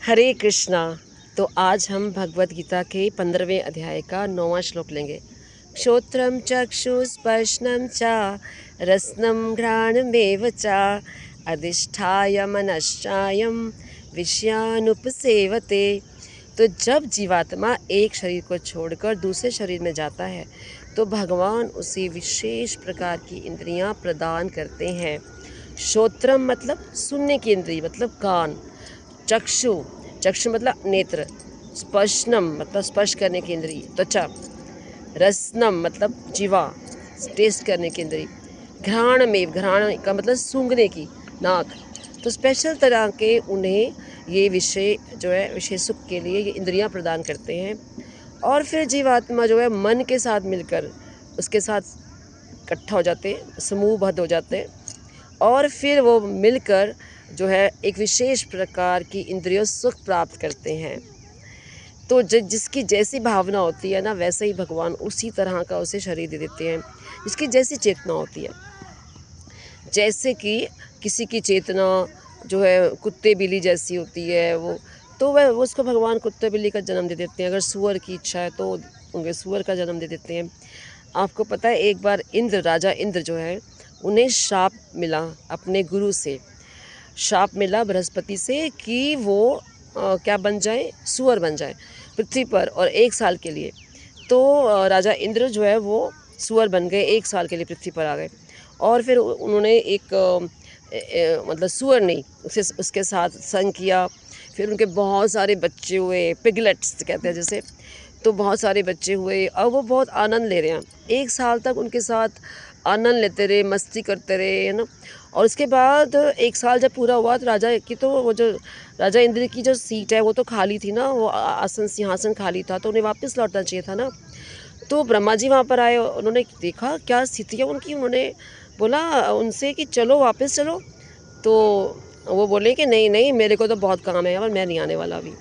हरे कृष्णा। तो आज हम भगवत गीता के 15वें अध्याय का 9वां श्लोक लेंगे। क्षोत्रम चक्षुस्पर्शनं च रसनं घ्राणमेव च अधिष्ठाय मनश्चायं विषयानुपसेवते। तो जब जीवात्मा एक शरीर को छोड़कर दूसरे शरीर में जाता है तो भगवान उसे विशेष प्रकार की इंद्रियां प्रदान करते हैं। श्रोत्रम मतलब सुनने की इंद्रिय मतलब कान, चक्षु चक्षु मतलब नेत्र, स्पर्शनम मतलब स्पर्श करने की इंद्रिय त्वचा, रसनम मतलब जीवा टेस्ट करने की इंद्रिय, घ्राण में घ्राण का मतलब सूंघने की नाक। तो स्पेशल तरह के उन्हें ये विषय जो है विषय सुख के लिए ये इंद्रियां प्रदान करते हैं। और फिर जीवात्मा जो है मन के साथ मिलकर उसके साथ इकट्ठा हो जाते हैं, समूहबद्ध हो जाते हैं और फिर वो मिलकर जो है एक विशेष प्रकार की इंद्रियों सुख प्राप्त करते हैं। तो जिसकी जैसी भावना होती है ना वैसे ही भगवान उसी तरह का उसे शरीर दे देते हैं, जिसकी जैसी चेतना होती है। जैसे कि किसी की चेतना जो है कुत्ते बिल्ली जैसी होती है तो वह उसको भगवान कुत्ते बिल्ली का जन्म दे देते हैं। अगर सूअर की इच्छा है तो उनके सूअर का जन्म दे देते हैं। आपको पता है एक बार राजा इंद्र जो है उन्हें शाप मिला, अपने गुरु से शाप मिला बृहस्पति से कि वो क्या बन जाए, सूअर बन जाए पृथ्वी पर और 1 साल के लिए। तो राजा इंद्र जो है वो सूअर बन गए, 1 साल के लिए पृथ्वी पर आ गए। और फिर उन्होंने एक मतलब सूअर नहीं उसके साथ संग किया। फिर उनके बहुत सारे बच्चे हुए, पिगलेट्स कहते हैं जैसे। तो बहुत सारे बच्चे हुए और वो बहुत आनंद ले रहे हैं। 1 साल तक उनके साथ आनंद लेते रहे, मस्ती करते रहे, है ना। और उसके बाद 1 साल जब पूरा हुआ तो राजा की तो वो जो राजा इंद्र की जो सीट है वो तो खाली थी ना, वो आसन सिंहासन खाली था, तो उन्हें वापस लौटना चाहिए था ना। तो ब्रह्मा जी वहाँ पर आए, उन्होंने देखा क्या स्थिति है उनकी। उन्होंने बोला उनसे कि चलो वापस चलो। तो वो बोले कि नहीं नहीं, मेरे को तो बहुत काम है और मैं नहीं आने वाला अभी।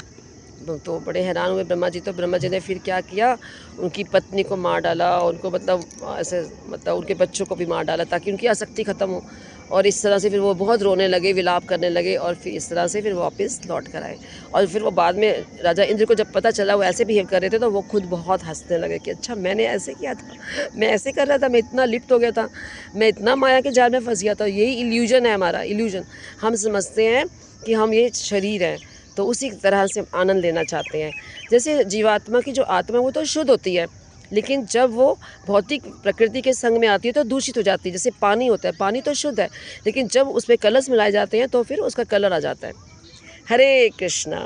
तो बड़े हैरान हुए ब्रह्मा जी। तो ब्रह्मा जी ने फिर क्या किया, उनकी पत्नी को मार डाला, उनको मतलब ऐसे मतलब उनके बच्चों को भी मार डाला ताकि उनकी आसक्ति ख़त्म हो। और इस तरह से फिर वो बहुत रोने लगे, विलाप करने लगे और फिर इस तरह से फिर वापस लौट कर आए। और फिर वो बाद में राजा इंद्र को जब पता चला वो ऐसे बिहेव कर रहे थे तो वो खुद बहुत हंसने लगे कि अच्छा मैंने ऐसे किया था, मैं ऐसे कर रहा था, मैं इतना लिप्त हो गया था, मैं इतना माया के जाल में फंस गया था। यही इल्यूजन है हमारा, इल्यूजन। हम समझते हैं कि हम ये शरीर है, तो उसी तरह से आनंद लेना चाहते हैं। जैसे जीवात्मा की जो आत्मा वो तो शुद्ध होती है, लेकिन जब वो भौतिक प्रकृति के संग में आती है तो दूषित हो जाती है। जैसे पानी होता है, पानी तो शुद्ध है, लेकिन जब उसमें कलर्स मिलाए जाते हैं तो फिर उसका कलर आ जाता है। हरे कृष्णा।